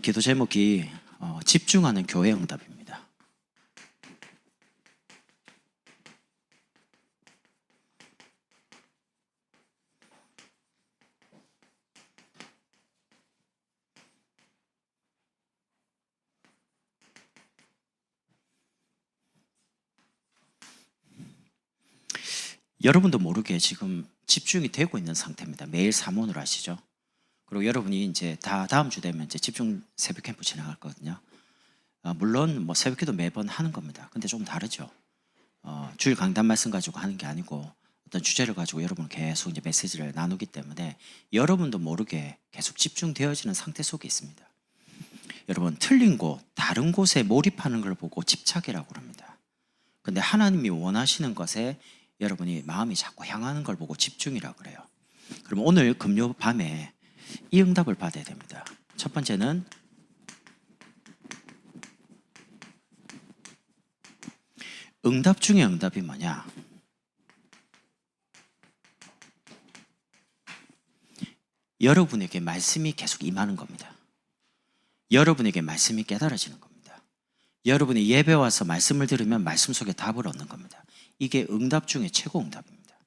기도 제목이 집중하는 교회 응답입니다. 여러분도 모르게 지금 집중이 되고 있는 상태입니다. 매일 사문을 하시죠. 그리고 여러분이 이제 다음 주 되면 이제 집중 새벽 캠프 진행할 거거든요. 물론 뭐 새벽 기도 매번 하는 겁니다. 근데 조금 다르죠. 주일 강단 말씀 가지고 하는 게 아니고 어떤 주제를 가지고 여러분 계속 이제 메시지를 나누기 때문에 여러분도 모르게 계속 집중되어지는 상태 속에 있습니다. 여러분, 틀린 곳, 다른 곳에 몰입하는 걸 보고 집착이라고 합니다. 근데 하나님이 원하시는 것에 여러분이 마음이 자꾸 향하는 걸 보고 집중이라고 그래요. 그럼 오늘 금요 밤에 이 응답을 받아야 됩니다. 첫 번째는 응답 중에 응답이 뭐냐? 여러분에게 말씀이 계속 임하는 겁니다. 여러분에게 말씀이 깨달아지는 겁니다. 여러분이 예배 와서 말씀을 들으면 말씀 속에 답을 얻는 겁니다. 이게 응답 중에 최고 응답입니다.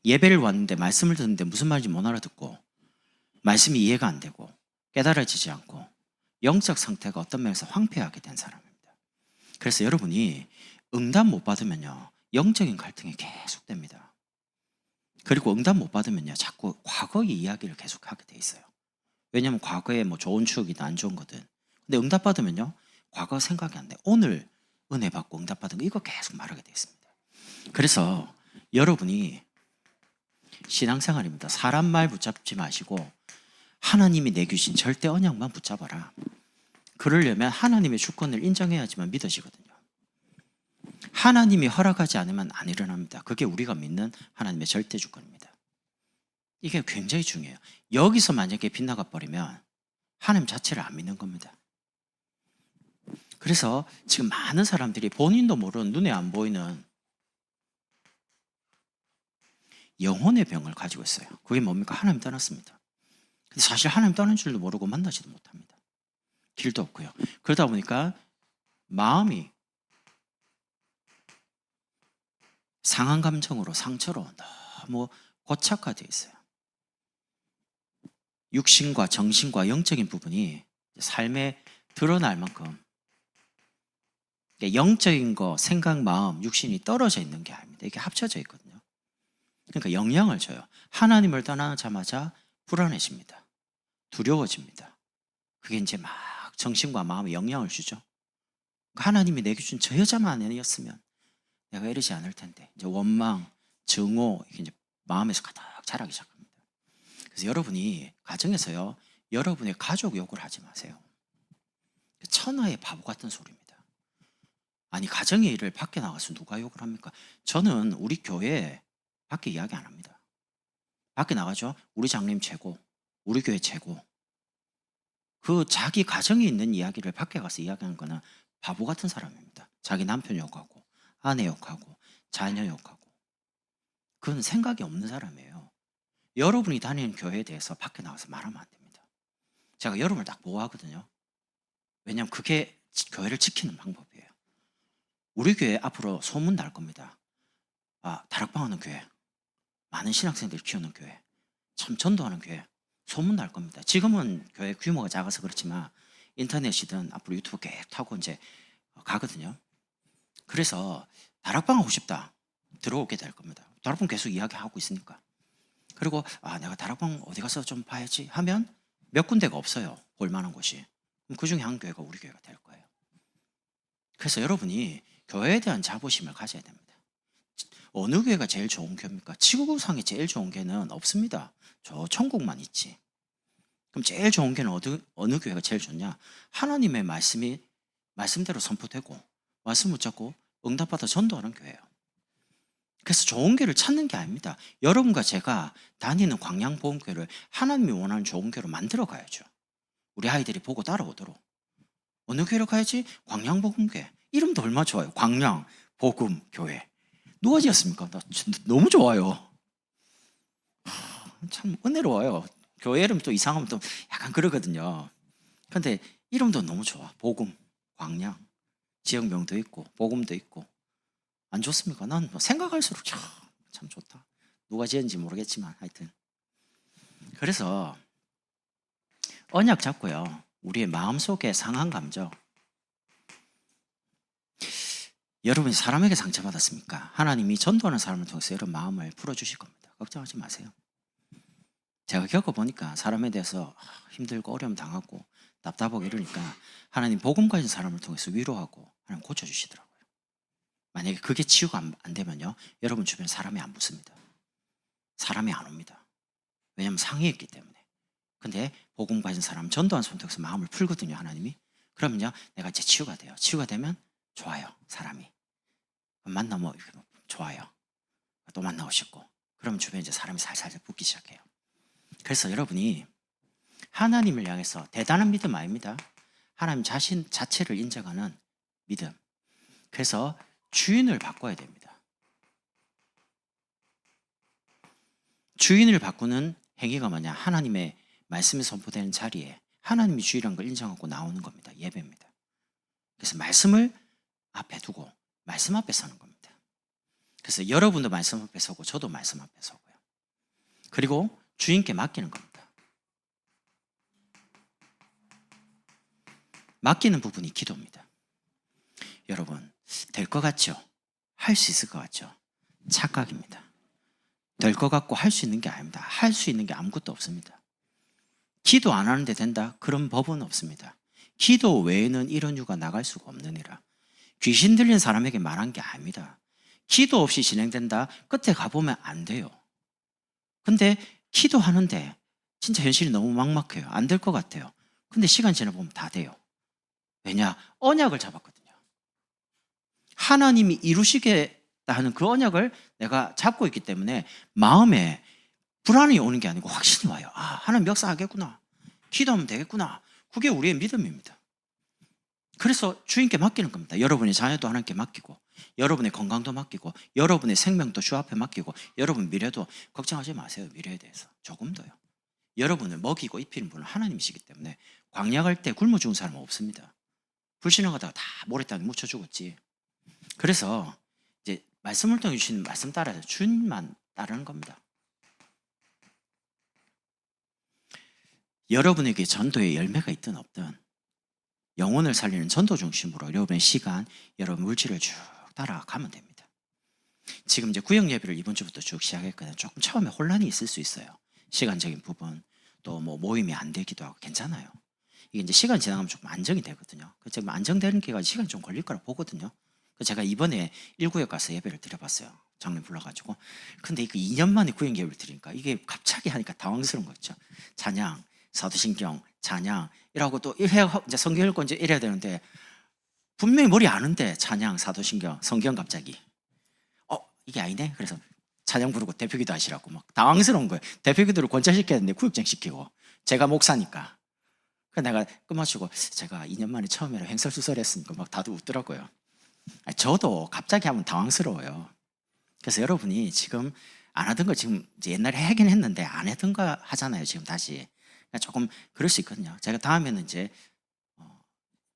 예배를 왔는데 말씀을 듣는데 무슨 말인지 못 알아듣고 말씀이 이해가 안 되고 깨달아지지 않고 영적 상태가 어떤 면에서 황폐하게 된 사람입니다. 그래서 여러분이 응답 못 받으면요, 영적인 갈등이 계속됩니다. 그리고 응답 못 받으면요, 자꾸 과거의 이야기를 계속하게 돼 있어요. 왜냐하면 과거에 뭐 좋은 추억이든 안 좋은 거든. 근데 응답 받으면요, 과거 생각이 안 돼. 오늘 은혜 받고 응답 받은 거 이거 계속 말하게 돼 있습니다. 그래서 여러분이 신앙생활입니다. 사람 말 붙잡지 마시고 하나님이 내주신 절대 언약만 붙잡아라. 그러려면 하나님의 주권을 인정해야지만 믿어지거든요. 하나님이 허락하지 않으면 안 일어납니다. 그게 우리가 믿는 하나님의 절대 주권입니다. 이게 굉장히 중요해요. 여기서 만약에 빗나가 버리면 하나님 자체를 안 믿는 겁니다. 그래서 지금 많은 사람들이 본인도 모르는 눈에 안 보이는 영혼의 병을 가지고 있어요. 그게 뭡니까? 하나님 떠났습니다. 근데 사실 하나님 떠난 줄도 모르고 만나지도 못합니다. 길도 없고요. 그러다 보니까 마음이 상한 감정으로 상처로 너무 고착화되어 있어요. 육신과 정신과 영적인 부분이 삶에 드러날 만큼 영적인 거, 생각, 마음, 육신이 떨어져 있는 게 아닙니다. 이게 합쳐져 있거든요. 그러니까 영향을 줘요. 하나님을 떠나자마자 불안해집니다. 두려워집니다. 그게 이제 막 정신과 마음에 영향을 주죠. 하나님이 내게 준 저 여자만 아니었으면 내가 이러지 않을 텐데. 이제 원망, 증오, 이게 이제 마음에서 가득 자라기 시작합니다. 그래서 여러분이 가정에서요, 여러분의 가족 욕을 하지 마세요. 천하의 바보 같은 소리입니다. 아니, 가정의 일을 밖에 나가서 누가 욕을 합니까? 저는 우리 교회 밖에 이야기 안 합니다. 밖에 나가죠. 우리 장님 최고, 우리 교회 최고. 그 자기 가정에 있는 이야기를 밖에 가서 이야기하는 거는 바보 같은 사람입니다. 자기 남편 욕하고 아내 욕하고 자녀 욕하고. 그건 생각이 없는 사람이에요. 여러분이 다니는 교회에 대해서 밖에 나가서 말하면 안 됩니다. 제가 여러분을 딱 보호하거든요. 왜냐하면 그게 교회를 지키는 방법이에요. 우리 교회 앞으로 소문 날 겁니다. 다락방하는 교회, 많은 신학생들 키우는 교회, 참 전도하는 교회, 소문 날 겁니다. 지금은 교회 규모가 작아서 그렇지만 인터넷이든 앞으로 유튜브 계속 타고 이제 가거든요. 그래서 다락방 하고 싶다, 들어오게 될 겁니다. 다락방 계속 이야기하고 있으니까. 그리고 내가 다락방 어디 가서 좀 봐야지 하면 몇 군데가 없어요. 볼만한 곳이. 그럼 그중에 한 교회가 우리 교회가 될 거예요. 그래서 여러분이 교회에 대한 자부심을 가져야 됩니다. 어느 교회가 제일 좋은 교회입니까? 지구상에 제일 좋은 교회는 없습니다. 저 천국만 있지. 그럼 제일 좋은 교회는 어느 교회가 제일 좋냐? 하나님의 말씀이 말씀대로 선포되고 말씀 붙잡고 응답받아 전도하는 교회예요. 그래서 좋은 교회를 찾는 게 아닙니다. 여러분과 제가 다니는 광양복음교회를 하나님이 원하는 좋은 교회로 만들어 가야죠. 우리 아이들이 보고 따라오도록. 어느 교회로 가야지? 광양복음교회. 이름도 얼마나 좋아요. 광양복음교회. 누가 지었습니까? 나 너무 좋아요. 참 은혜로워요. 교회 이름 또 이상하면 또 약간 그러거든요. 근데 이름도 너무 좋아. 복음, 광양, 지역명도 있고 복음도 있고. 안 좋습니까? 난 뭐 생각할수록 참 좋다. 누가 지은지 모르겠지만 하여튼. 그래서 언약 잡고요. 우리의 마음속에 상한 감정. 여러분이 사람에게 상처받았습니까? 하나님이 전도하는 사람을 통해서 여러분 마음을 풀어주실 겁니다. 걱정하지 마세요. 제가 겪어보니까 사람에 대해서 힘들고 어려움 당하고 답답하고 이러니까 하나님 복음 가진 사람을 통해서 위로하고 하나님 고쳐주시더라고요. 만약에 그게 치유가 안 되면요, 여러분 주변 사람이 안 붙습니다. 사람이 안 옵니다. 왜냐하면 상해했기 때문에. 근데 복음 가진 사람, 전도한 사람 통해서 마음을 풀거든요, 하나님이. 그러면요, 내가 이제 치유가 돼요. 치유가 되면 좋아요, 사람이. 만나면 좋아요. 또 만나고 싶고. 그러면 주변에 이제 사람이 살살 붙기 시작해요. 그래서 여러분이 하나님을 향해서 대단한 믿음 아닙니다. 하나님 자신 자체를 인정하는 믿음. 그래서 주인을 바꿔야 됩니다. 주인을 바꾸는 행위가 뭐냐? 하나님의 말씀이 선포되는 자리에 하나님이 주인이라는 걸 인정하고 나오는 겁니다. 예배입니다. 그래서 말씀을 앞에 두고 말씀 앞에 서는 겁니다. 그래서 여러분도 말씀 앞에 서고 저도 말씀 앞에 서고요. 그리고 주인께 맡기는 겁니다. 맡기는 부분이 기도입니다. 여러분, 될 것 같죠? 할 수 있을 것 같죠? 착각입니다. 될 것 같고 할 수 있는 게 아닙니다. 할 수 있는 게 아무것도 없습니다. 기도 안 하는데 된다? 그런 법은 없습니다. 기도 외에는 이런 유가 나갈 수가 없느니라. 귀신 들린 사람에게 말한 게 아닙니다. 기도 없이 진행된다? 끝에 가보면 안 돼요. 근데 기도하는데 진짜 현실이 너무 막막해요. 안 될 것 같아요. 근데 시간 지나보면 다 돼요. 왜냐? 언약을 잡았거든요. 하나님이 이루시겠다 하는 그 언약을 내가 잡고 있기 때문에 마음에 불안이 오는 게 아니고 확신이 와요. 아, 하나님 역사하겠구나. 기도하면 되겠구나. 그게 우리의 믿음입니다. 그래서 주인께 맡기는 겁니다. 여러분의 자녀도 하나님께 맡기고, 여러분의 건강도 맡기고, 여러분의 생명도 주 앞에 맡기고, 여러분 미래도 걱정하지 마세요. 미래에 대해서 조금도요. 여러분을 먹이고 입히는 분은 하나님이시기 때문에 광야 갈 때 굶어 죽은 사람은 없습니다. 불신앙하다가 다 모래땅에 묻혀 죽었지. 그래서 이제 말씀을 통해 주시는 말씀 따라서 주님만 따르는 겁니다. 여러분에게 전도의 열매가 있든 없든 영혼을 살리는 전도 중심으로 여러분의 시간, 여러분 물질을 쭉 따라가면 됩니다. 지금 이제 구역 예배를 이번 주부터 쭉 시작했거든요. 조금 처음에 혼란이 있을 수 있어요. 시간적인 부분, 또 뭐 모임이 안 되기도 하고 괜찮아요. 이게 이제 시간 지나가면 조금 안정이 되거든요. 지금 안정되는 게가 시간이 좀 걸릴 거라 보거든요. 제가 이번에 1구역 가서 예배를 드려봤어요. 장로님 불러가지고. 근데 이거 2년 만에 구역 예배를 드리니까 이게 갑자기 하니까 당황스러운 거 있죠. 찬양, 사도신경, 찬양 이라고 또 이제 성경 읽고 이제 이래야 되는데 분명히 머리 아는데 찬양, 사도신경, 성경 갑자기 이게 아니네. 그래서 찬양 부르고 대표기도 하시라고 막 당황스러운 거예요. 대표기도를 권찰시켜야 되는데 구역장 시키고 제가 목사니까. 그래서 내가 끝마치고 제가 2년 만에 처음으로 횡설수설했으니까 막 다들 웃더라고요. 저도 갑자기 하면 당황스러워요. 그래서 여러분이 지금 안 하던 거 지금 이제 옛날에 하긴 했는데 안 하던 거 하잖아요. 지금 다시. 조금 그럴 수 있거든요. 제가 다음에는 이제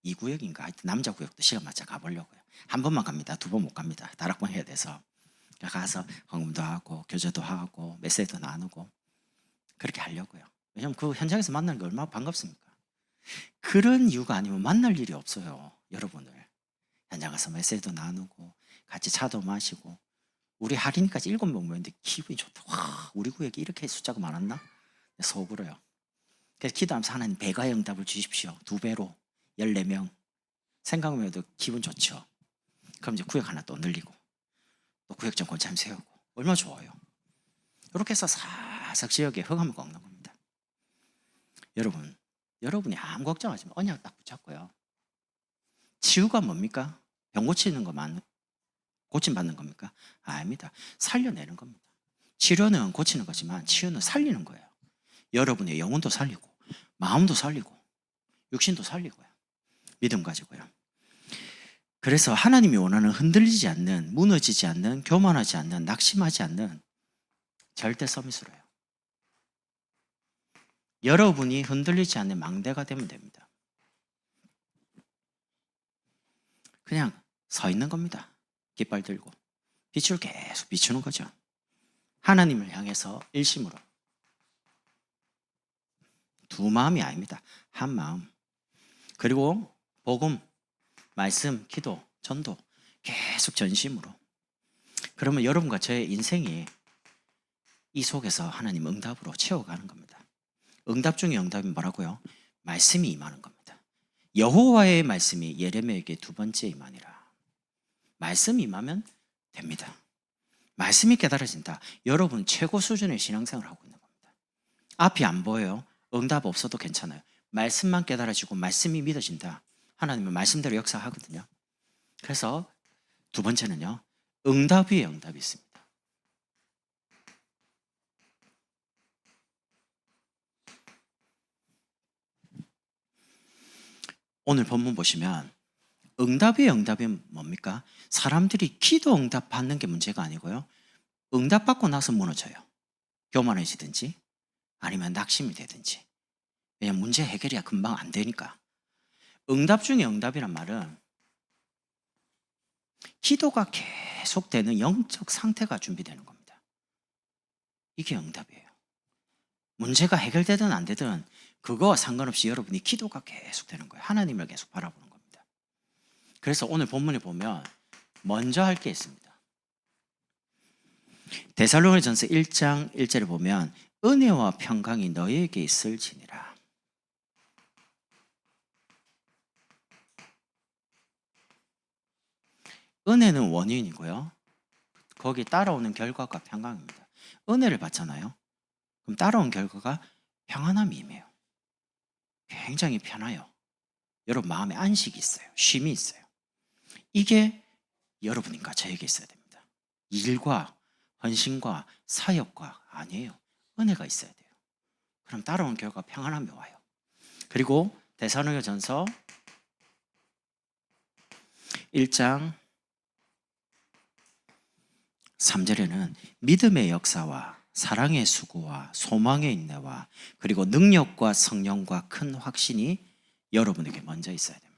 2구역인가 하여튼 남자 구역도 시간 맞춰 가보려고요. 한 번만 갑니다. 2번 못 갑니다. 다락방 해야 돼서. 가서 헌금도 하고 교제도 하고 메시지도 나누고 그렇게 하려고요. 왜냐하면 그 현장에서 만나는 게 얼마나 반갑습니까? 그런 이유가 아니면 만날 일이 없어요. 여러분을. 현장 가서 메시지도 나누고 같이 차도 마시고 우리 할인까지 7명 모였는데 기분이 좋다. 와, 우리 구역에 이렇게 숫자가 많았나? 속으로요. 그래서 기도하면서 하나님 배가 응답을 주십시오. 2배로 14명. 생각만 해도 기분 좋죠. 그럼 이제 구역 하나 또 늘리고 또 구역장 권참 세우고 얼마나 좋아요. 이렇게 해서 사삭 지역에 흑암을 꺾는 겁니다. 여러분이 아무 걱정하지 마. 언약 딱 붙잡고요. 치유가 뭡니까? 병 고치는 것만 고침받는 겁니까? 아닙니다. 살려내는 겁니다. 치료는 고치는 거지만 치유는 살리는 거예요. 여러분의 영혼도 살리고 마음도 살리고 육신도 살리고요. 믿음 가지고요. 그래서 하나님이 원하는 흔들리지 않는, 무너지지 않는, 교만하지 않는, 낙심하지 않는 절대 서밋으로요. 여러분이 흔들리지 않는 망대가 되면 됩니다. 그냥 서 있는 겁니다. 깃발 들고 빛을 계속 비추는 거죠. 하나님을 향해서 일심으로. 두 마음이 아닙니다. 한 마음. 그리고 복음, 말씀, 기도, 전도 계속 전심으로. 그러면 여러분과 저의 인생이 이 속에서 하나님 응답으로 채워가는 겁니다. 응답 중에 응답이 뭐라고요? 말씀이 임하는 겁니다. 여호와의 말씀이 예레미야에게 두 번째 임하니라. 말씀이 임하면 됩니다. 말씀이 깨달아진다. 여러분 최고 수준의 신앙생활을 하고 있는 겁니다. 앞이 안 보여요. 응답 없어도 괜찮아요. 말씀만 깨달아지고 말씀이 믿어진다. 하나님은 말씀대로 역사하거든요. 그래서 두 번째는요. 응답 위에 응답이 있습니다. 오늘 본문 보시면 응답 위에 응답이 뭡니까? 사람들이 기도 응답 받는 게 문제가 아니고요. 응답 받고 나서 무너져요. 교만해지든지 아니면 낙심이 되든지. 왜냐면 문제 해결이 금방 안 되니까. 응답 중에 응답이란 말은 기도가 계속되는 영적 상태가 준비되는 겁니다. 이게 응답이에요. 문제가 해결되든 안 되든 그거와 상관없이 여러분이 기도가 계속되는 거예요. 하나님을 계속 바라보는 겁니다. 그래서 오늘 본문에 보면 먼저 할 게 있습니다. 데살로니가전서 1장 1절에 보면 은혜와 평강이 너희에게 있을지니라. 은혜는 원인이고요. 거기 따라오는 결과가 평강입니다. 은혜를 받잖아요. 그럼 따라온 결과가 평안함이 임해요. 굉장히 편해요. 여러분 마음에 안식이 있어요. 쉼이 있어요. 이게 여러분과 저에게 있어야 됩니다. 일과 헌신과 사역과 아니에요. 은혜가 있어야 돼요. 그럼 따라온 결과 평안함이 와요. 그리고 데살로니가전서 1장 3절에는 믿음의 역사와 사랑의 수고와 소망의 인내와 그리고 능력과 성령과 큰 확신이 여러분에게 먼저 있어야 됩니다.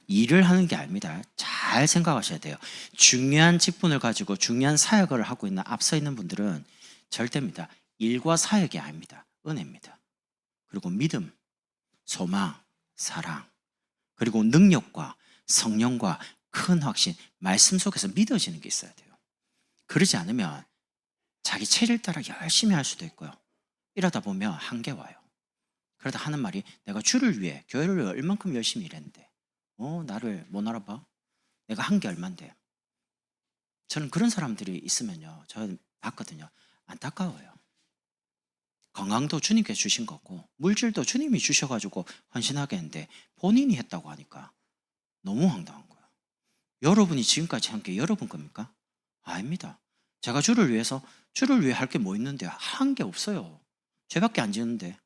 일을 하는 게 아닙니다. 잘 생각하셔야 돼요. 중요한 직분을 가지고 중요한 사역을 하고 있는 앞서 있는 분들은 절대입니다. 일과 사역이 아닙니다. 은혜입니다. 그리고 믿음, 소망, 사랑, 그리고 능력과 성령과 큰 확신, 말씀 속에서 믿어지는 게 있어야 돼요. 그러지 않으면 자기 체질 따라 열심히 할 수도 있고요. 이러다 보면 한계 와요. 그러다 하는 말이 내가 주를 위해, 교회를 위해 얼만큼 열심히 일했는데 나를 못 알아봐? 내가 한 게 얼만데. 저는 그런 사람들이 있으면요. 저는 봤거든요. 안타까워요. 건강도 주님께 주신 거고 물질도 주님이 주셔가지고 헌신하게 했는데 본인이 했다고 하니까 너무 황당한 거예요. 여러분이 지금까지 한 게 여러분 겁니까? 아닙니다. 제가 주를 위해 할 게 뭐 있는데 한 게 없어요. 죄밖에 안 지었는데.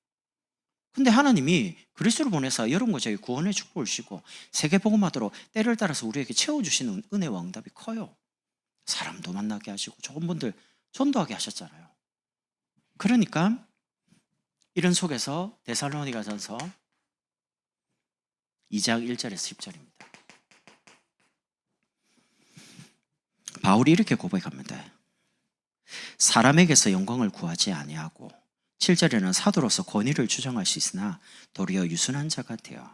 근데 하나님이 그리스도를 보내서 여러분과 저에게 구원의 축복을 주시고 세계복음화도록 때를 따라서 우리에게 채워주시는 은혜와 응답이 커요. 사람도 만나게 하시고 좋은 분들 전도하게 하셨잖아요. 그러니까 이런 속에서 데살로니가전서 2장 1절에서 10절입니다. 바울이 이렇게 고백합니다. 사람에게서 영광을 구하지 아니하고 7절에는 사도로서 권위를 주장할 수 있으나 도리어 유순한 자 같아요.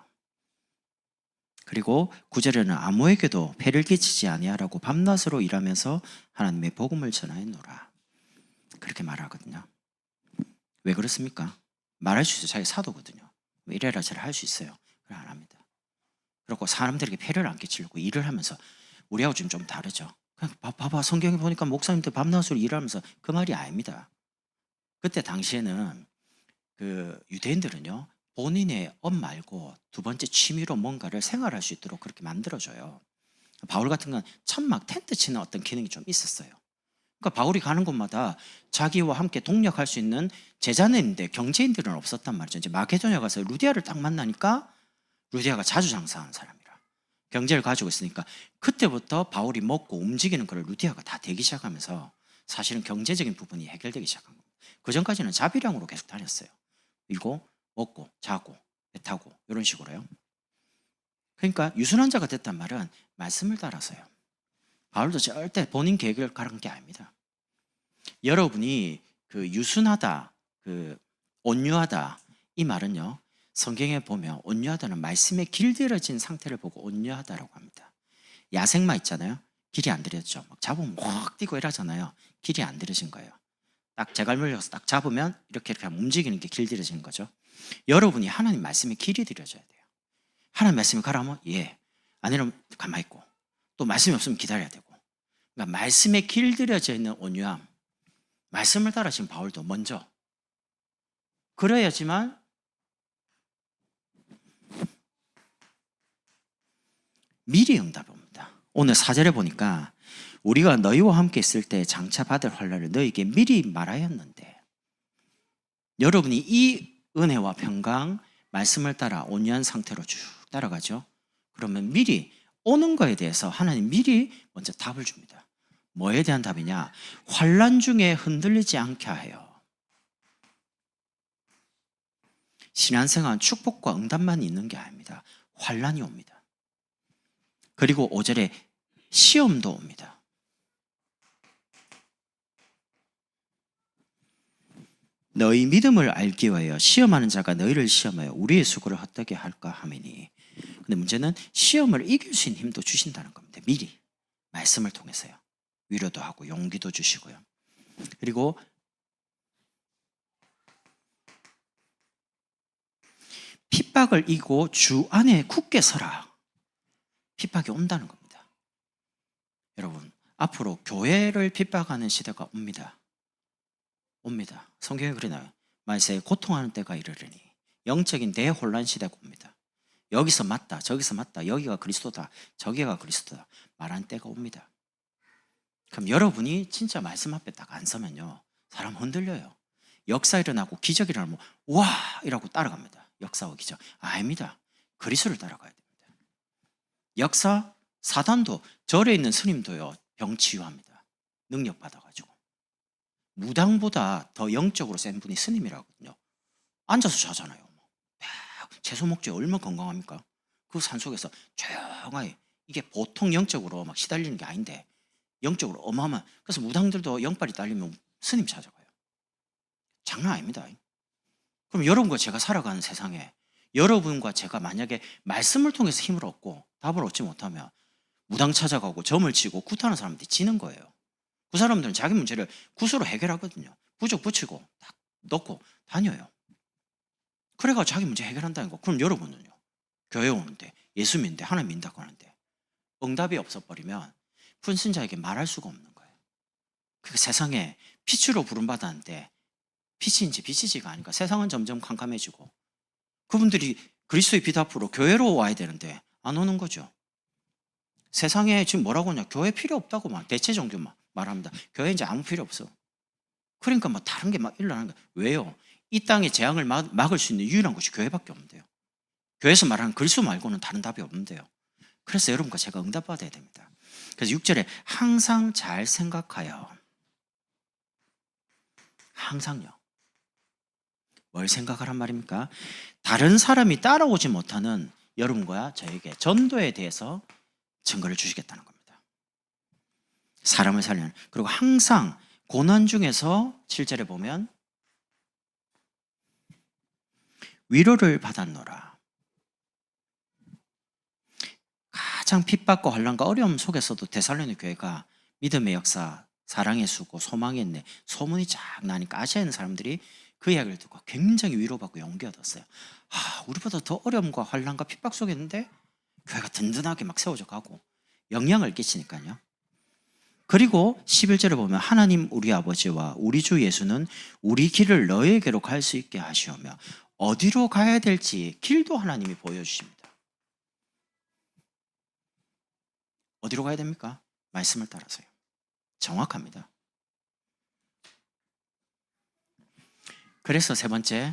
그리고 9절에는 아무에게도 폐를 끼치지 아니하라고 밤낮으로 일하면서 하나님의 복음을 전하였노라. 그렇게 말하거든요. 왜 그렇습니까? 말할 수 있어요. 자기 사도거든요. 이래라 저래라 할 수 있어요. 그걸 안 합니다. 그리고 사람들에게 폐를 안 끼치려고 일을 하면서 우리하고 지금 좀 다르죠. 그냥 봐봐 성경에 보니까 목사님들 밤낮으로 일하면서 그 말이 아닙니다. 그때 당시에는 그 유대인들은요 본인의 업 말고 두 번째 취미로 뭔가를 생활할 수 있도록 그렇게 만들어줘요. 바울 같은 건 천막 텐트 치는 어떤 기능이 좀 있었어요. 그러니까 바울이 가는 곳마다 자기와 함께 동력할 수 있는 제자는 있는데 경제인들은 없었단 말이죠. 이제 마게도냐 가서 루디아를 딱 만나니까 루디아가 자주 장사하는 사람이라 경제를 가지고 있으니까 그때부터 바울이 먹고 움직이는 걸 루디아가 다 되기 시작하면서 사실은 경제적인 부분이 해결되기 시작한 겁니다. 그 전까지는 자비량으로 계속 다녔어요. 일고 먹고 자고 배 타고 이런 식으로요. 그러니까 유순한 자가 됐단 말은 말씀을 따라서요. 바울도 절대 본인 계획을 가른 게 아닙니다. 여러분이 그 유순하다, 그 온유하다, 이 말은요, 성경에 보면 온유하다는 말씀에 길들여진 상태를 보고 온유하다라고 합니다. 야생마 있잖아요. 길이 안 들여졌죠. 막 잡으면 확 뛰고 이러잖아요. 길이 안 들여진 거예요. 딱 제갈물려서 딱 잡으면 이렇게 움직이는 게 길들여지는 거죠. 여러분이 하나님 말씀에 길이 들여져야 돼요. 하나님 말씀이 가라면 예, 아니면 가만히 있고, 또 말씀이 없으면 기다려야 되고. 그러니까 말씀에 길들여져 있는 온유함, 말씀을 따라 지금 바울도 먼저 그래야지만 미리 응답합니다. 오늘 4절에 보니까 우리가 너희와 함께 있을 때 장차 받을 환난을 너희에게 미리 말하였는데, 여러분이 이 은혜와 평강 말씀을 따라 온유한 상태로 쭉 따라가죠. 그러면 미리 오는 거에 대해서 하나님 미리 먼저 답을 줍니다. 뭐에 대한 답이냐? 환난 중에 흔들리지 않게 하여. 신앙생활은 축복과 응답만 있는 게 아닙니다. 환난이 옵니다. 그리고 5절에 시험도 옵니다. 너희 믿음을 알기 위하여 시험하는 자가 너희를 시험하여 우리의 수고를 헛되게 할까 하매니. 근데 문제는 시험을 이길 수 있는 힘도 주신다는 겁니다. 미리 말씀을 통해서요. 위로도 하고 용기도 주시고요. 그리고 핍박을 이기고 주 안에 굳게 서라. 핍박이 온다는 겁니다. 여러분, 앞으로 교회를 핍박하는 시대가 옵니다. 옵니다. 성경에 그래 나와요. 만세 고통하는 때가 이르리니 영적인 대혼란 시대가 옵니다. 여기서 맞다, 저기서 맞다, 여기가 그리스도다, 저기가 그리스도다 말하는 때가 옵니다. 그럼 여러분이 진짜 말씀 앞에 딱 안 서면요, 사람 흔들려요. 역사 일어나고 기적 일어나면 와 이라고 따라갑니다. 역사와 기적 아닙니다. 그리스도를 따라가야 됩니다. 역사, 사단도, 절에 있는 스님도요 병 치유합니다. 능력 받아가지고. 무당보다 더 영적으로 센 분이 스님이라거든요. 앉아서 자잖아요. 채소 목재 얼마나 건강합니까? 그 산속에서 조용하게, 이게 보통 영적으로 막 시달리는 게 아닌데 영적으로 어마어마한. 그래서 무당들도 영빨이 딸리면 스님 찾아가요. 장난 아닙니다. 그럼 여러분과 제가 살아가는 세상에 여러분과 제가 만약에 말씀을 통해서 힘을 얻고 답을 얻지 못하면 무당 찾아가고 점을 치고 굿하는 사람들이 지는 거예요. 그 사람들은 자기 문제를 굿으로 해결하거든요. 부적 붙이고 딱 넣고 다녀요. 그래가 자기 문제 해결한다는 거. 그럼 여러분은요, 교회 오는데 예수 믿는데 하나님 믿는다고 하는데 응답이 없어버리면 불신자에게 말할 수가 없는 거예요. 그 세상에 빛으로 부름받았는데 빛인지 빛이지가 아니까 세상은 점점 캄캄해지고, 그분들이 그리스도의 빛 앞으로 교회로 와야 되는데 안 오는 거죠. 세상에 지금 뭐라고 하냐, 교회 필요 없다고 막 대체 종교 막 말합니다. 교회 이제 아무 필요 없어. 그러니까 막 다른 게 막 일어나는 거예요. 왜요? 이 땅의 재앙을 막을 수 있는 유일한 곳이 교회밖에 없는데요. 교회에서 말하는 그리스도 말고는 다른 답이 없는데요. 그래서 여러분과 제가 응답받아야 됩니다. 그래서 6절에 항상 잘 생각하여. 항상요. 뭘 생각하란 말입니까? 다른 사람이 따라오지 못하는 여러분과 저에게 전도에 대해서 증거를 주시겠다는 겁니다. 사람을 살리는. 그리고 항상 고난 중에서 7절에 보면 위로를 받았노라. 가장 핍박과 환난과 어려움 속에서도 데살로니가 교회가 믿음의 역사, 사랑의 수고, 소망의 내 소문이 쫙 나니까 아시아 있는 사람들이 그 이야기를 듣고 굉장히 위로받고 용기 얻었어요. 우리보다 더 어려움과 환난과 핍박 속에 있는데 교회가 든든하게 막 세워져 가고 영향을 끼치니까요. 그리고 11절에 보면 하나님 우리 아버지와 우리 주 예수는 우리 길을 너에게로 갈 수 있게 하시오며 어디로 가야 될지 길도 하나님이 보여주십니다. 어디로 가야 됩니까? 말씀을 따라서요. 정확합니다. 그래서 세 번째,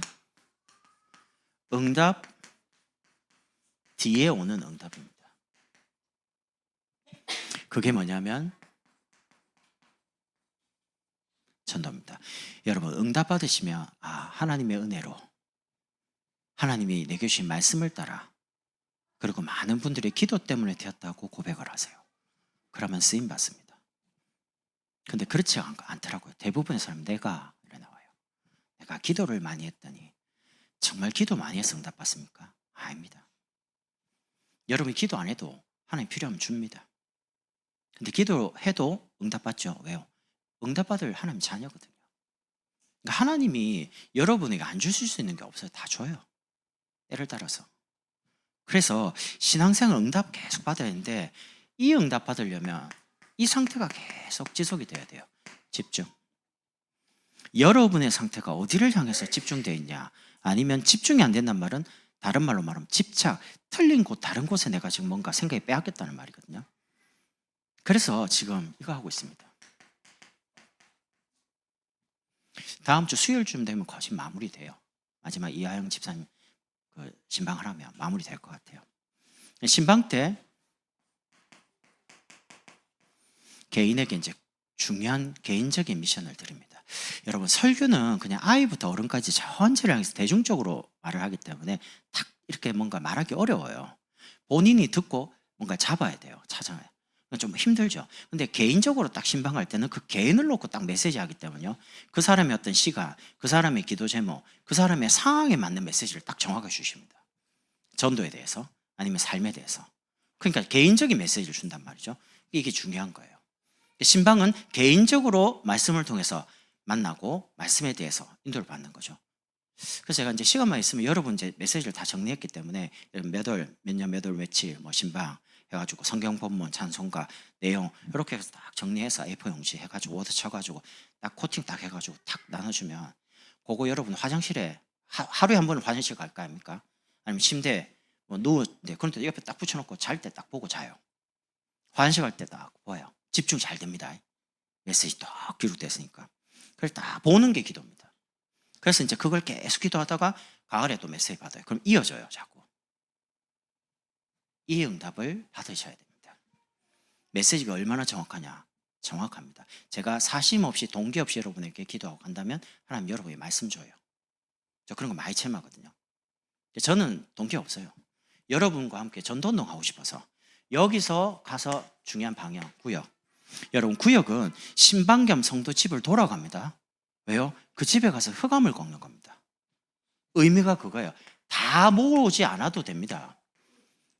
응답 뒤에 오는 응답입니다. 그게 뭐냐면 전도입니다. 여러분, 응답 받으시면 하나님의 은혜로 하나님이 내게 주신 말씀을 따라 그리고 많은 분들이 기도 때문에 되었다고 고백을 하세요. 그러면 쓰임 받습니다. 근데 그렇지 않더라고요. 대부분의 사람 내가 이래 나와요. 내가 기도를 많이 했더니 정말 기도 많이 해서 응답 받습니까? 아닙니다. 여러분이 기도 안 해도 하나님 필요하면 줍니다. 근데 기도해도 응답 받죠. 왜요? 응답 받을 하나님 자녀거든요. 그러니까 하나님이 여러분에게 안 주실 수 있는 게 없어요. 다 줘요. 때를 따라서. 그래서 신앙생활 응답 계속 받아야 되는데 이 응답 받으려면 이 상태가 계속 지속이 돼야 돼요. 집중. 여러분의 상태가 어디를 향해서 집중되어 있냐, 아니면 집중이 안 된단 말은 다른 말로 말하면 집착, 틀린 곳 다른 곳에 내가 지금 뭔가 생각이 빼앗겼다는 말이거든요. 그래서 지금 이거 하고 있습니다. 다음 주 수요일쯤 되면 거의 마무리돼요. 마지막 이하영 집사님 그 신방을 하면 마무리될 것 같아요. 신방 때 개인에게 이제 중요한 개인적인 미션을 드립니다. 여러분, 설교는 그냥 아이부터 어른까지 전체를 향해서 대중적으로 말을 하기 때문에 딱 이렇게 뭔가 말하기 어려워요. 본인이 듣고 뭔가 잡아야 돼요. 찾아야 돼요. 좀 힘들죠. 근데 개인적으로 딱 신방할 때는 그 개인을 놓고 딱 메시지 하기 때문에요. 그 사람의 어떤 시간, 그 사람의 기도 제목, 그 사람의 상황에 맞는 메시지를 딱 정확하게 주십니다. 전도에 대해서, 아니면 삶에 대해서. 그러니까 개인적인 메시지를 준단 말이죠. 이게 중요한 거예요. 신방은 개인적으로 말씀을 통해서 만나고 말씀에 대해서 인도를 받는 거죠. 그래서 제가 이제 시간만 있으면 여러분 이제 메시지를 다 정리했기 때문에 몇 월, 몇 년, 몇 월, 며칠, 뭐 신방 해가지고 성경 본문, 찬송가 내용 이렇게 해서 딱 정리해서 A4 용지 해가지고 워드 쳐가지고 딱 코팅 딱 해가지고 탁 나눠주면 그거 여러분 화장실에 하루에 한 번은 화장실 갈까 합니까? 아니면 침대에 뭐 누웠는데 그런데 옆에 딱 붙여놓고 잘 때 딱 보고 자요. 화장실 갈 때 딱 보여요. 집중 잘 됩니다. 메시지 딱 기록됐으니까. 그걸 딱 보는 게 기도입니다. 그래서 이제 그걸 계속 기도하다가 가을에 또 메시지 받아요. 그럼 이어져요, 자꾸. 이 응답을 받으셔야 됩니다. 메시지가 얼마나 정확하냐? 정확합니다. 제가 사심 없이 동기 없이 여러분에게 기도하고 간다면 하나님 여러분이 말씀 줘요. 저 그런 거 많이 체험하거든요. 저는 동기 없어요. 여러분과 함께 전도운동 하고 싶어서 여기서 가서 중요한 방향, 구역. 여러분, 구역은 신방 겸 성도 집을 돌아갑니다. 왜요? 그 집에 가서 흑암을 꺾는 겁니다. 의미가 그거예요. 다 모으지 않아도 됩니다.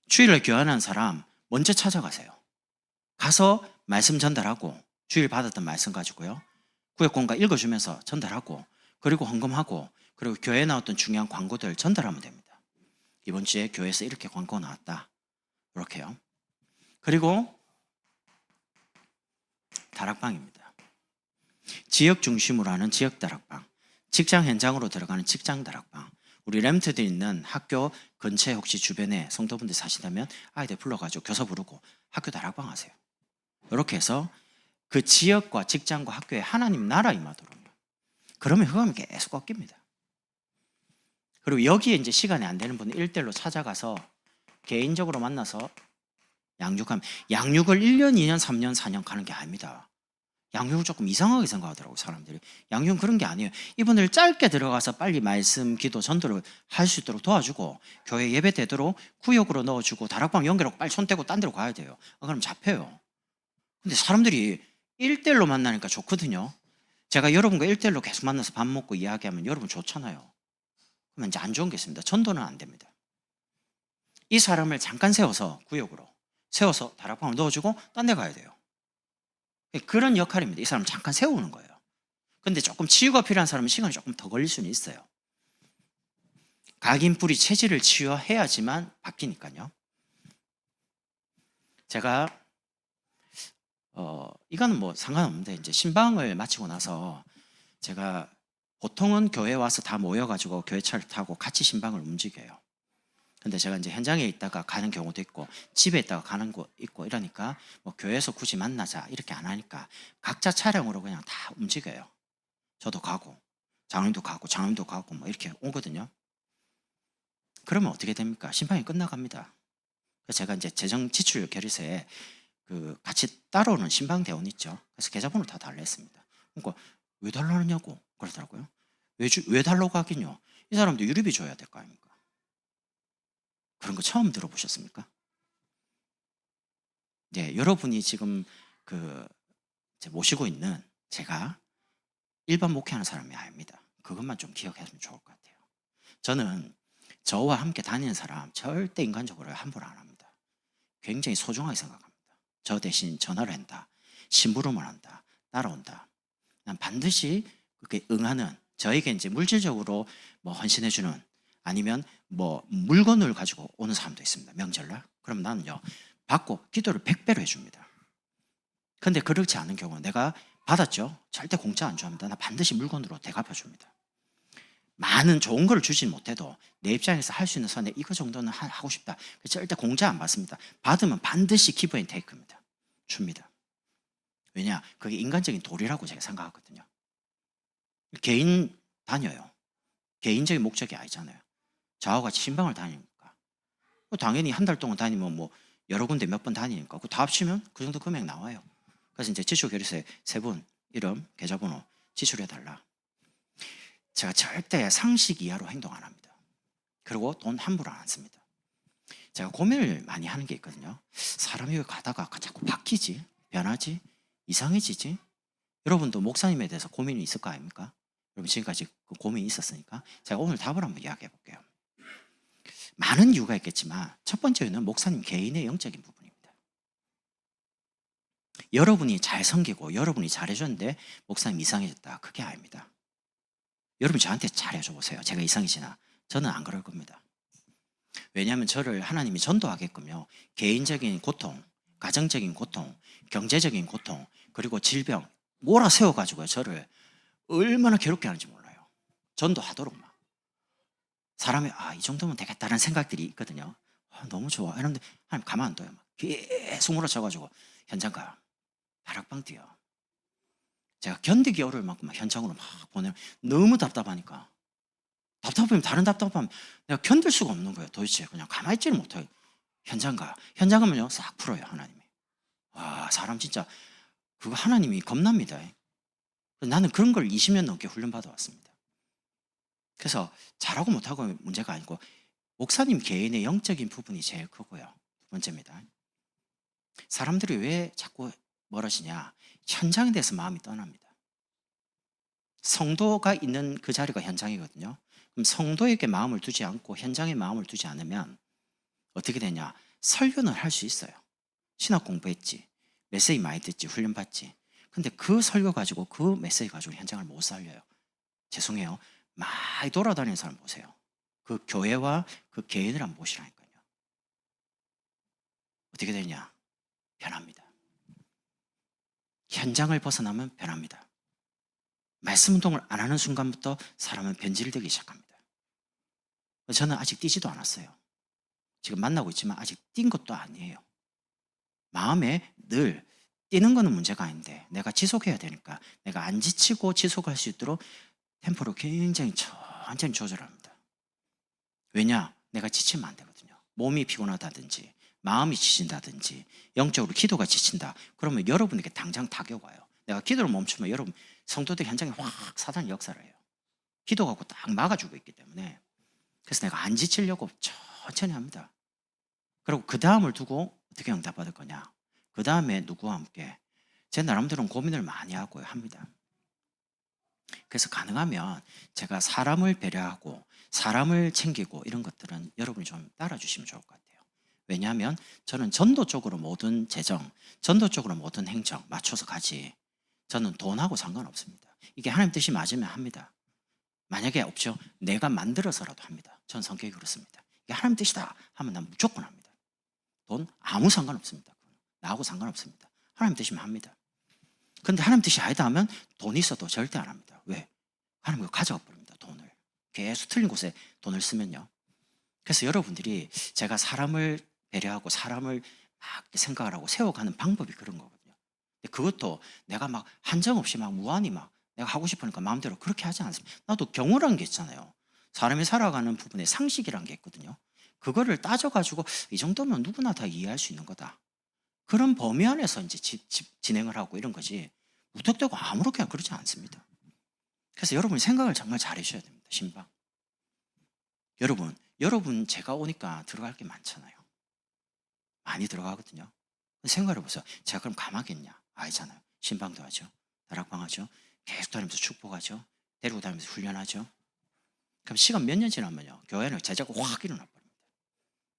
주일을 교환한 사람 먼저 찾아가세요. 가서 말씀 전달하고 주일 받았던 말씀 가지고요. 구역 공가 읽어주면서 전달하고 그리고 헌금하고 그리고 교회에 나왔던 중요한 광고들 전달하면 됩니다. 이번 주에 교회에서 이렇게 광고 나왔다. 이렇게요. 그리고 다락방입니다. 지역 중심으로 하는 지역 다락방, 직장 현장으로 들어가는 직장 다락방, 우리 렘트들 있는 학교 근처에 혹시 주변에 성도분들 사시다면 아이들 불러가지고 교사 부르고 학교 다락방 하세요. 이렇게 해서 그 지역과 직장과 학교에 하나님 나라 임하도록. 그러면 흑암이 계속 꺾입니다. 그리고 여기에 이제 시간이 안 되는 분은 1대1로 찾아가서 개인적으로 만나서 양육을 1년, 2년, 3년, 4년 가는 게 아닙니다. 양육을 조금 이상하게 생각하더라고요, 사람들이. 양육은 그런 게 아니에요. 이분들 짧게 들어가서 빨리 말씀, 기도, 전도를 할 수 있도록 도와주고 교회 예배 되도록 구역으로 넣어주고 다락방 연결하고 빨리 손 떼고 딴 데로 가야 돼요. 그럼 잡혀요. 근데 사람들이 1대1로 만나니까 좋거든요. 제가 여러분과 1대1로 계속 만나서 밥 먹고 이야기하면 여러분 좋잖아요. 그러면 이제 안 좋은 게 있습니다. 전도는 안 됩니다. 이 사람을 잠깐 세워서 구역으로 세워서 다락방을 넣어주고 딴 데 가야 돼요. 그런 역할입니다. 이 사람 잠깐 세우는 거예요. 근데 조금 치유가 필요한 사람은 시간이 조금 더 걸릴 수는 있어요. 각인 뿌리 체질을 치유해야지만 바뀌니까요. 제가 이거는 뭐 상관없는데 이제 신방을 마치고 나서 제가 보통은 교회 와서 다 모여가지고 교회차를 타고 같이 신방을 움직여요. 근데 제가 이제 현장에 있다가 가는 경우도 있고 집에 있다가 가는 곳 있고 이러니까 뭐 교회에서 굳이 만나자 이렇게 안 하니까 각자 차량으로 그냥 다 움직여요. 저도 가고 장로님도 가고 장로님도 가고 뭐 이렇게 오거든요. 그러면 어떻게 됩니까? 신방이 끝나갑니다. 그래서 제가 이제 재정 지출 결의서에 그 같이 따라오는 신방 대원 있죠. 그래서 계좌번호 다 달랬습니다. 그러니까 왜 달라느냐고 그러더라고요. 왜 달라고 하긴요. 이 사람도 유류비 줘야 될 거 아닙니까? 그런 거 처음 들어보셨습니까? 네, 여러분이 지금 그 모시고 있는 제가 일반 목회하는 사람이 아닙니다. 그것만 좀 기억했으면 좋을 것 같아요. 저는 저와 함께 다니는 사람 절대 인간적으로 함부로 안 합니다. 굉장히 소중하게 생각합니다. 저 대신 전화를 한다, 심부름을 한다, 따라온다. 난 반드시 그렇게 응하는, 저에게 이제 물질적으로 뭐 헌신해주는, 아니면 뭐 물건을 가지고 오는 사람도 있습니다. 명절날. 그럼 나는요, 받고 기도를 100배로 해줍니다. 근데 그렇지 않은 경우 내가 받았죠? 절대 공짜 안 줍니다. 나 반드시 물건으로 대갚아 줍니다. 많은 좋은 걸 주진 못해도 내 입장에서 할 수 있는 선에 이거 정도는 하고 싶다. 절대 공짜 안 받습니다. 받으면 반드시 기브 앤 테이크입니다. 줍니다. 왜냐? 그게 인간적인 도리라고 제가 생각하거든요. 개인 다녀요. 개인적인 목적이 아니잖아요. 저하고 같이 신방을 다니니까. 당연히 한 달 동안 다니면 뭐 여러 군데 몇 번 다니니까 그 다 합치면 그 정도 금액 나와요. 그래서 이제 지출결의서에 세 분 이름, 계좌번호 지출해달라. 제가 절대 상식 이하로 행동 안 합니다. 그리고 돈 함부로 안 씁니다. 제가 고민을 많이 하는 게 있거든요. 사람이 왜 가다가 자꾸 바뀌지? 변하지? 이상해지지? 여러분도 목사님에 대해서 고민이 있을 거 아닙니까? 여러분 지금까지 그 고민이 있었으니까 제가 오늘 답을 한번 이야기해 볼게요. 많은 이유가 있겠지만 첫 번째는 목사님 개인의 영적인 부분입니다. 여러분이 잘 섬기고 여러분이 잘해줬는데 목사님 이상해졌다. 그게 아닙니다. 여러분 저한테 잘해줘 보세요. 제가 이상해지나? 저는 안 그럴 겁니다. 왜냐하면 저를 하나님이 전도하게끔요, 개인적인 고통, 가정적인 고통, 경제적인 고통, 그리고 질병 몰아세워가지고 저를 얼마나 괴롭게 하는지 몰라요. 전도하도록 막. 사람이 이 정도면 되겠다는 생각들이 있거든요. 너무 좋아. 이런데 하나님 가만 안 둬요. 막 계속 몰아쳐가지고 현장 가. 다락방 뛰어. 제가 견디기 어려울 만큼 현장으로 막 보내요. 너무 답답하니까. 답답하면 다른 답답하면 내가 견딜 수가 없는 거예요. 도대체 그냥 가만히 있지를 못해요. 현장 가. 현장 가면요 싹 풀어요. 하나님이. 와, 사람 진짜 그거 하나님이 겁납니다. 나는 그런 걸 20년 넘게 훈련받아 왔습니다. 그래서 잘하고 못하고 문제가 아니고 목사님 개인의 영적인 부분이 제일 크고요. 두 번째입니다. 사람들이 왜 자꾸 멀어지냐? 현장에 대해서 마음이 떠납니다. 성도가 있는 그 자리가 현장이거든요. 그럼 성도에게 마음을 두지 않고 현장에 마음을 두지 않으면 어떻게 되냐? 설교는 할 수 있어요. 신학 공부했지, 메시지 많이 듣지, 훈련 받지. 근데 그 설교 가지고 그 메시지 가지고 현장을 못 살려요. 죄송해요. 많이 돌아다니는 사람 보세요. 그 교회와 그 개인을 한번 보시라니까요. 어떻게 되냐? 변합니다. 현장을 벗어나면 변합니다. 말씀 운동을 안 하는 순간부터 사람은 변질되기 시작합니다. 저는 아직 뛰지도 않았어요. 지금 만나고 있지만 아직 뛴 것도 아니에요. 마음에 늘 뛰는 거는 문제가 아닌데 내가 지속해야 되니까 내가 안 지치고 지속할 수 있도록 템포를 굉장히 천천히 조절합니다. 왜냐? 내가 지치면 안 되거든요. 몸이 피곤하다든지 마음이 지친다든지 영적으로 기도가 지친다. 그러면 여러분에게 당장 타격 와요. 내가 기도를 멈추면 여러분 성도들 현장에 확 사단이 역사를 해요. 기도가 딱 막아주고 있기 때문에. 그래서 내가 안 지치려고 천천히 합니다. 그리고 그 다음을 두고 어떻게 응답받을 거냐? 그 다음에 누구와 함께? 제 나름대로는 고민을 많이 하고 합니다. 그래서 가능하면 제가 사람을 배려하고 사람을 챙기고 이런 것들은 여러분이 좀 따라주시면 좋을 것 같아요. 왜냐하면 저는 전도 쪽으로 모든 재정, 전도 쪽으로 모든 행정 맞춰서 가지, 저는 돈하고 상관없습니다. 이게 하나님 뜻이 맞으면 합니다. 만약에 없죠, 내가 만들어서라도 합니다. 전 성격이 그렇습니다. 이게 하나님 뜻이다 하면 난 무조건 합니다. 돈 아무 상관없습니다. 나하고 상관없습니다. 하나님 뜻이면 합니다. 근데 하나님 뜻이 아니다 하면 돈 있어도 절대 안 합니다. 왜? 하나님이 가져가 버립니다. 돈을. 계속 틀린 곳에 돈을 쓰면요. 그래서 여러분들이 제가 사람을 배려하고 사람을 막 생각을 하고 세워가는 방법이 그런 거거든요. 근데 그것도 내가 막 한정없이 막 무한히 막 내가 하고 싶으니까 마음대로 그렇게 하지 않습니다. 나도 경우라는 게 있잖아요. 사람이 살아가는 부분에 상식이라는 게 있거든요. 그거를 따져가지고 이 정도면 누구나 다 이해할 수 있는 거다. 그런 범위 안에서 이제 진행을 하고 이런 거지 무턱대고 아무렇게나 그러지 않습니다. 그래서 여러분이 생각을 정말 잘 해주셔야 됩니다. 신방. 여러분 여러분 제가 오니까 들어갈 게 많잖아요. 많이 들어가거든요. 생각해 보세요. 제가 그럼 가만겠냐? 아니잖아요. 신방도 하죠. 다락방 하죠. 계속 다니면서 축복하죠. 데리고 다니면서 훈련하죠. 그럼 시간 몇 년 지나면요. 교회는 제자가 확 일어나 버립니다.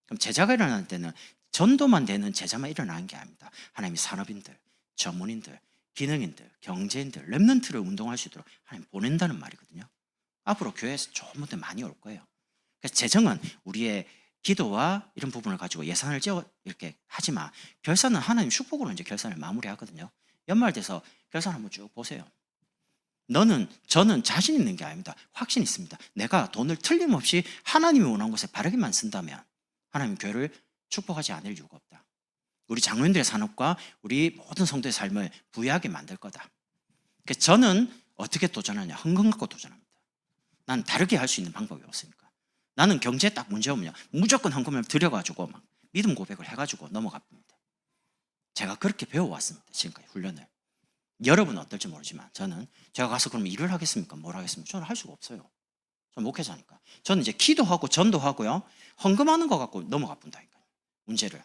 그럼 제자가 일어날 때는 전도만 되는 제자만 일어나는 게 아닙니다. 하나님이 산업인들, 전문인들, 기능인들, 경제인들, 랩런트를 운동할 수 있도록 하나님 보낸다는 말이거든요. 앞으로 교회에서 좋은 분들 많이 올 거예요. 그래서 재정은 우리의 기도와 이런 부분을 가지고 예산을 지어 이렇게 하지만 결산은 하나님 축복으로 이제 결산을 마무리하거든요. 연말 돼서 결산 한번 쭉 보세요. 저는 자신 있는 게 아닙니다. 확신 있습니다. 내가 돈을 틀림없이 하나님이 원하는 곳에 바르게만 쓴다면 하나님 교회를 축복하지 않을 이유가 없다. 우리 장로님들의 산업과 우리 모든 성도의 삶을 부유하게 만들 거다. 그래서 저는 어떻게 도전하냐? 헌금 갖고 도전합니다. 난 다르게 할 수 있는 방법이 없으니까. 나는 경제에 딱 문제 오면 무조건 헌금을 들여가지고 막 믿음 고백을 해가지고 넘어갑니다. 제가 그렇게 배워왔습니다. 지금까지 훈련을. 여러분은 어떨지 모르지만 저는 제가 가서 그럼 일을 하겠습니까? 뭘 하겠습니까? 저는 할 수가 없어요. 저는 목회자니까. 저는 이제 기도하고 전도하고요. 헌금하는 거 갖고 넘어가 본다니까요. 문제를.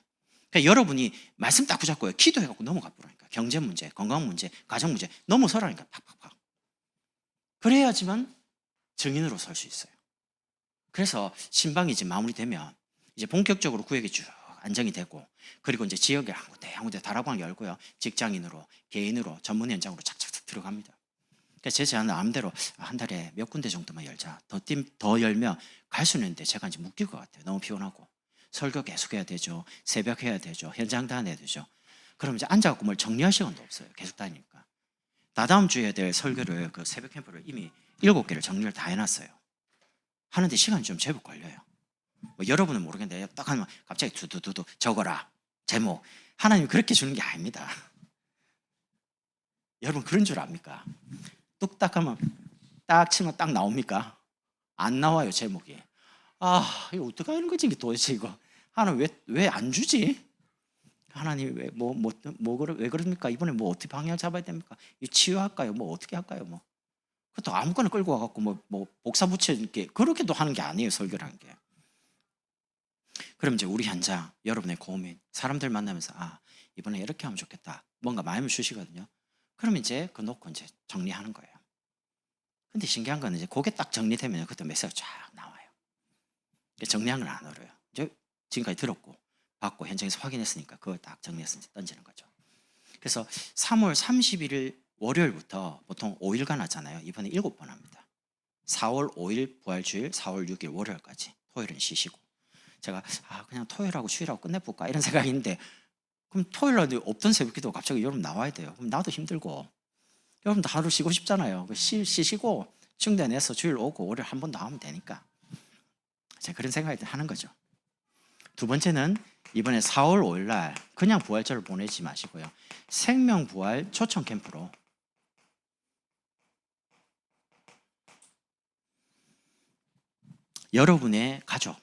그러니까 여러분이 말씀 딱 붙잡고요. 기도해갖고 넘어가 보라니까. 경제 문제, 건강 문제, 가정 문제 넘어서라니까. 팍팍팍. 그래야지만 증인으로 설 수 있어요. 그래서 신방이 이제 마무리되면 이제 본격적으로 구역이 쭉 안정이 되고 그리고 이제 지역에 한 군데 다락방 열고요. 직장인으로, 개인으로, 전문 현장으로 착착착 들어갑니다. 그래서 제 제안은 마음대로 한 달에 몇 군데 정도만 열자. 더 열면 갈 수 있는데 제가 이제 묶일 것 같아요. 너무 피곤하고. 설교 계속 해야 되죠. 새벽 해야 되죠. 현장 다 해야 되죠. 그럼 이제 앉아갖고 뭘 정리할 시간도 없어요. 계속 다니니까. 다다음 주에 될 설교를 그 새벽 캠프를 이미 7개를 정리를 다 해놨어요. 하는데 시간이 좀 제법 걸려요. 뭐 여러분은 모르겠는데 딱 하면 갑자기 두두두두 적어라. 제목. 하나님이 그렇게 주는 게 아닙니다. 여러분 그런 줄 압니까? 뚝딱 하면 딱 치면 딱 나옵니까? 안 나와요 제목이. 아 이거 어떻게 하는 거지 도대체 이거. 하나님 왜 안 주지? 하나님 왜 그럽니까? 이번에 뭐 어떻게 방향 잡아야 됩니까? 이 치유할까요? 뭐 어떻게 할까요? 뭐 그것도 아무거나 끌고 와갖고 뭐 복사 붙여 이렇게 그렇게도 하는 게 아니에요 설교라는 게. 그럼 이제 우리 현장 여러분의 고민 사람들 만나면서 이번에 이렇게 하면 좋겠다 뭔가 마음을 주시거든요. 그럼 이제 그 놓고 이제 정리하는 거예요. 근데 신기한 건 이제 그게 딱 정리되면 그때 메시지가 쫙 나와요. 정리한 건 안 어려요. 이제 지금까지 들었고 받고 현장에서 확인했으니까 그걸 딱 정리해서 이제 던지는 거죠. 그래서 3월 31일 월요일부터 보통 5일간 하잖아요. 이번에 7번 합니다. 4월 5일 부활주일, 4월 6일 월요일까지. 토요일은 쉬시고. 제가 그냥 토요일하고 주일하고 끝내볼까 이런 생각이 있는데 그럼 토요일날 없던 새벽기도 갑자기 여러분 나와야 돼요. 그럼 나도 힘들고 여러분도 하루 쉬고 싶잖아요. 쉬시고 충전해서 주일 오고 월요일 한 번 더 하면 되니까 제가 그런 생각이 하는 거죠. 두 번째는 이번에 4월 5일 날 그냥 부활절을 보내지 마시고요. 생명부활 초청 캠프로 여러분의 가족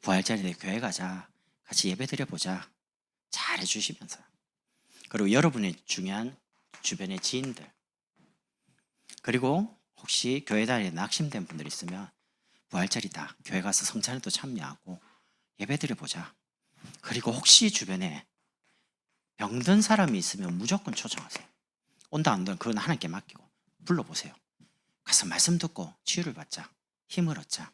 부활절에 교회 가자 같이 예배 드려보자 잘 해주시면서 그리고 여러분의 중요한 주변의 지인들 그리고 혹시 교회 다니에 낙심된 분들 있으면 부활절이다 교회 가서 성찬에도 참여하고 예배 드려보자. 그리고 혹시 주변에 병든 사람이 있으면 무조건 초청하세요. 온다 안 온다 그건 하나님께 맡기고 불러보세요. 가서 말씀 듣고 치유를 받자 힘을 얻자.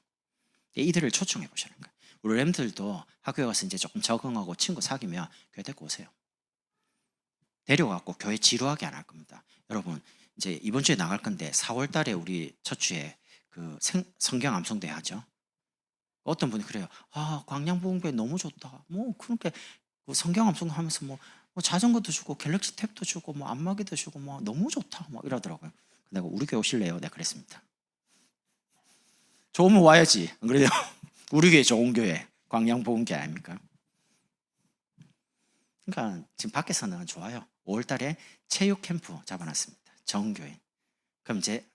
이들을 초청해 보시는 거예요. 우리 램들도 학교에 가서 이제 조금 적응하고 친구 사귀면 교회 데리고 오세요. 데려가고 교회 지루하게 안 할 겁니다. 여러분 이제 이번 주에 나갈 건데 4월 달에 우리 첫 주에 그 성경 암송대 하죠. 어떤 분이 그래요. 광양부흥회 너무 좋다. 뭐 그렇게 성경 암송 하면서 뭐 자전거도 주고 갤럭시 탭도 주고 뭐 안마기도 주고 뭐 너무 좋다. 뭐 이러더라고요. 내가 우리 교회 오실래요? 내가 그랬습니다. 좋으면 와야지. 안 그래요? 우리 교회 좋은 교회 광양부흥회 아닙니까? 그러니까 지금 밖에서는 좋아요. 5월 달에 체육 캠프 잡아놨습니다. 정교인. 그럼 이제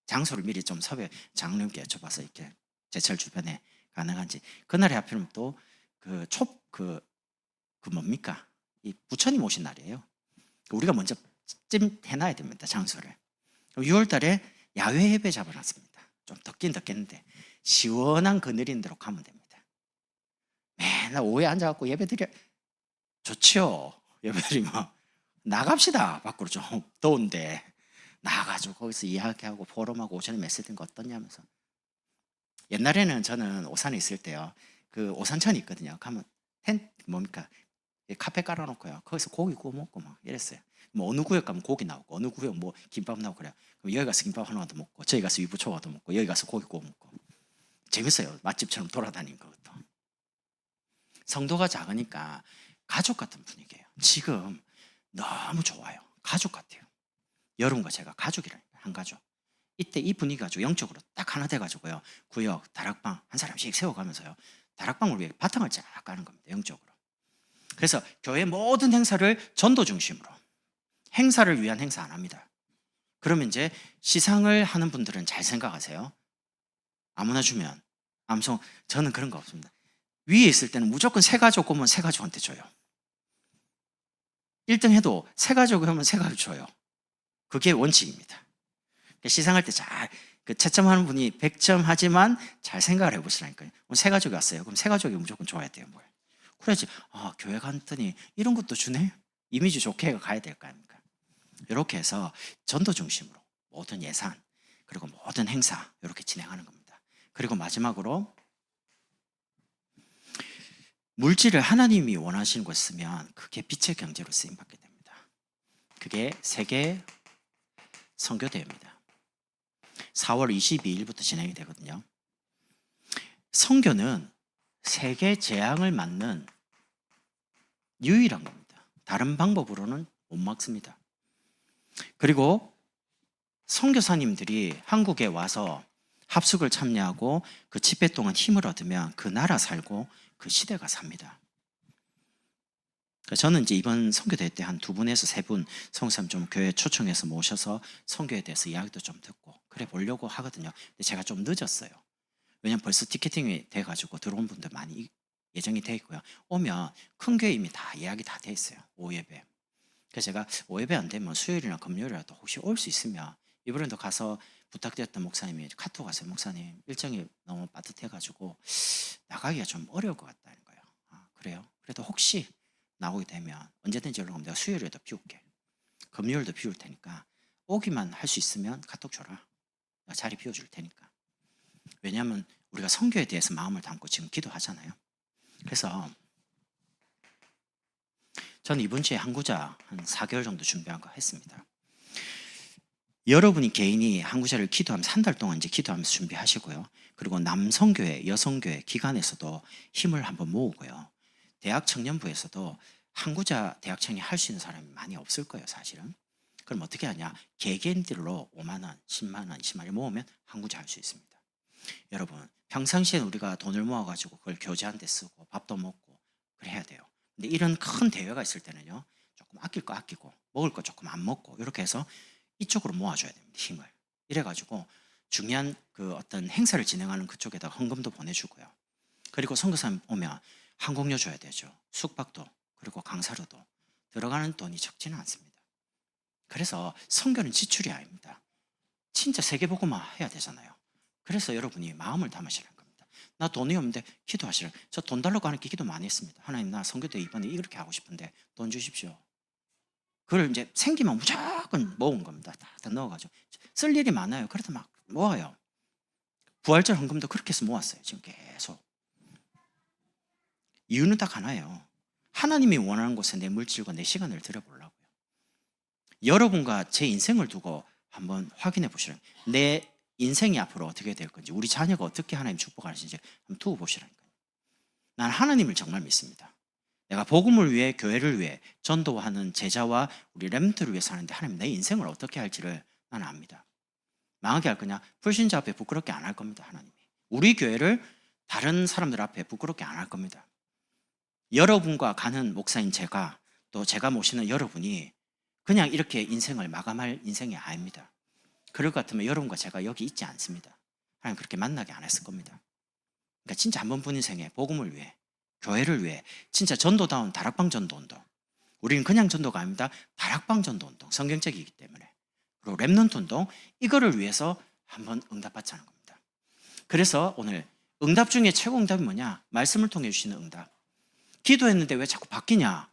장소를 미리 좀 섭외 장로님께 여쭤봐서 이렇게 제철 주변에 가능한지. 그날에 하필이면 또 뭡니까? 이 부처님 오신 날이에요. 우리가 먼저 찜 해놔야 됩니다. 장소를. 6월 달에 야외 예배 잡아놨습니다. 좀 덥긴 덥겠는데 시원한 그늘인 데로 가면 됩니다. 맨날 오후에 앉아갖고 예배드려 좋지요. 예배드리면 나갑시다. 밖으로 좀 더운데 나가지고 거기서 이야기하고 포럼하고 오전에 메시지인 거 어떠냐면서. 옛날에는 저는 오산에 있을 때요, 그 오산천이 있거든요. 가면 뭡니까, 카페 깔아놓고요, 거기서 고기 구워 먹고 막 이랬어요. 뭐 어느 구역 가면 고기 나오고 어느 구역 뭐 김밥 나오고 그래요. 그럼 여기 가서 김밥 하나 얻어 먹고 저기 가서 유부초밥 얻어 먹고 여기 가서 고기 구워 먹고 재밌어요. 맛집처럼 돌아다니는 것도. 성도가 작으니까 가족 같은 분위기예요. 지금 너무 좋아요. 가족 같아요. 여러분과 제가 가족이라니까, 한 가족. 이때 이 분위기 가지고 영적으로 딱 하나 돼가지고요, 구역, 다락방 한 사람씩 세워가면서요, 다락방을 위해 바탕을 쫙 까는 겁니다. 영적으로. 그래서 교회 모든 행사를 전도 중심으로, 행사를 위한 행사 안 합니다. 그러면 이제 시상을 하는 분들은 잘 생각하세요. 아무나 주면 암송. 저는 그런 거 없습니다. 위에 있을 때는 무조건 세 가족 오면 세 가족한테 줘요. 1등 해도 세 가족 오면 세 가족 줘요. 그게 원칙입니다. 시상할 때 잘 채점하는 분이 100점 하지만 잘 생각을 해보시라니까요. 세 가족이 왔어요. 그럼 세 가족이 무조건 줘야 돼요. 뭘. 그래야지 교회 갔더니 이런 것도 주네. 이미지 좋게 가야 될 거 아닙니까? 이렇게 해서 전도 중심으로 모든 예산 그리고 모든 행사 이렇게 진행하는 겁니다. 그리고 마지막으로 물질을 하나님이 원하시는 곳에 쓰면 그게 빛의 경제로 쓰임받게 됩니다. 그게 세계 선교대회입니다. 4월 22일부터 진행이 되거든요. 선교는 세계 재앙을 막는 유일한 겁니다. 다른 방법으로는 못 막습니다. 그리고 선교사님들이 한국에 와서 합숙을 참여하고 그 집회 동안 힘을 얻으면 그 나라 살고 그 시대가 삽니다. 저는 이제 이번 선교대회 때 한 2분에서 3분 선교사님 좀 교회 초청해서 모셔서 선교에 대해서 이야기도 좀 듣고 그래 보려고 하거든요. 근데 제가 좀 늦었어요. 왜냐면 벌써 티켓팅이 돼가지고 들어온 분들 많이 예정이 돼 있고요. 오면 큰 교회 이미 다 예약이 다 돼 있어요. 오예배. 그래서 제가 오예배 안 되면 수요일이나 금요일이라도 혹시 올 수 있으면, 이번에도 가서 부탁드렸던 목사님이 카톡 왔어요. 목사님 일정이 너무 빠듯해가지고 나가기가 좀 어려울 것 같다는 거예요. 그래요? 그래도 혹시 나오게 되면 언제든지 연락하면 내가 수요일에도 비울게. 금요일도 비울 테니까 오기만 할 수 있으면 카톡 줘라. 내가 자리 비워줄 테니까. 왜냐하면 우리가 선교에 대해서 마음을 담고 지금 기도하잖아요. 그래서 저는 이번 주에 한 구자 한 4개월 정도 준비한 거 했습니다. 여러분이 개인이 한 구자를 기도하면서 한 달 동안 이제 기도하면서 준비하시고요. 그리고 남성교회, 여성교회 기관에서도 힘을 한번 모으고요. 대학 청년부에서도 한 구자 대학 청이 할 수 있는 사람이 많이 없을 거예요, 사실은. 그럼 어떻게 하냐? 개개인들로 5만 원, 10만 원, 20만 원 모으면 한 구자 할 수 있습니다. 여러분, 평상시에 우리가 돈을 모아가지고 그걸 교제한 데 쓰고 밥도 먹고 그래야 돼요. 근데 이런 큰 대회가 있을 때는요, 조금 아낄 거 아끼고 먹을 거 조금 안 먹고 이렇게 해서 이쪽으로 모아줘야 됩니다. 힘을. 이래가지고 중요한 그 어떤 행사를 진행하는 그쪽에다가 헌금도 보내주고요. 그리고 선교사님 오면 항공료 줘야 되죠. 숙박도 그리고 강사료도 들어가는 돈이 적지는 않습니다. 그래서 선교는 지출이 아닙니다. 진짜 세계복음화 해야 되잖아요. 그래서 여러분이 마음을 담으시라는 겁니다. 나 돈이 없는데 기도하시라. 저 돈 달라고 하는 게 기도 많이 했습니다. 하나님, 나 선교대 이번에 이렇게 하고 싶은데 돈 주십시오. 그걸 이제 생기면 무조건 모은 겁니다. 다 넣어가지고 쓸 일이 많아요. 그래도 막 모아요. 부활절 헌금도 그렇게 해서 모았어요. 지금 계속. 이유는 딱 하나예요. 하나님이 원하는 곳에 내 물질과 내 시간을 들여보려고요. 여러분과 제 인생을 두고 한번 확인해 보시라요. 내 인생이 앞으로 어떻게 될 건지, 우리 자녀가 어떻게 하나님 축복하시는지 한번 두고 보시라니까요. 난 하나님을 정말 믿습니다. 내가 복음을 위해, 교회를 위해 전도하는 제자와 우리 렘트를 위해 사는데 하나님 내 인생을 어떻게 할지를 나는 압니다. 망하게 할 거냐? 불신자 앞에 부끄럽게 안 할 겁니다. 하나님이. 우리 교회를 다른 사람들 앞에 부끄럽게 안 할 겁니다. 여러분과 가는 목사인 제가, 또 제가 모시는 여러분이 그냥 이렇게 인생을 마감할 인생이 아닙니다. 그럴 것 같으면 여러분과 제가 여기 있지 않습니다. 하나님 그렇게 만나게 안 했을 겁니다. 그러니까 진짜 한 번뿐 인생에 복음을 위해, 교회를 위해 진짜 전도다운 다락방 전도운동. 우리는 그냥 전도가 아닙니다. 다락방 전도운동, 성경적이기 때문에. 그리고 렘넌트 운동, 이거를 위해서 한번 응답받자는 겁니다. 그래서 오늘 응답 중에 최고 응답이 뭐냐? 말씀을 통해 주시는 응답. 기도했는데 왜 자꾸 바뀌냐?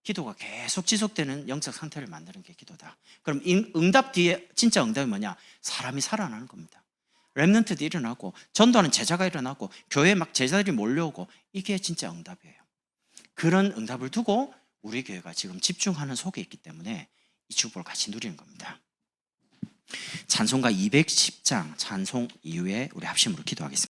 기도가 계속 지속되는 영적 상태를 만드는 게 기도다. 그럼 응답 뒤에 진짜 응답이 뭐냐? 사람이 살아나는 겁니다. 렘넌트도 일어나고 전도하는 제자가 일어나고 교회에 막 제자들이 몰려오고 이게 진짜 응답이에요. 그런 응답을 두고 우리 교회가 지금 집중하는 속에 있기 때문에 이 축복을 같이 누리는 겁니다. 찬송가 210장 찬송 이후에 우리 합심으로 기도하겠습니다.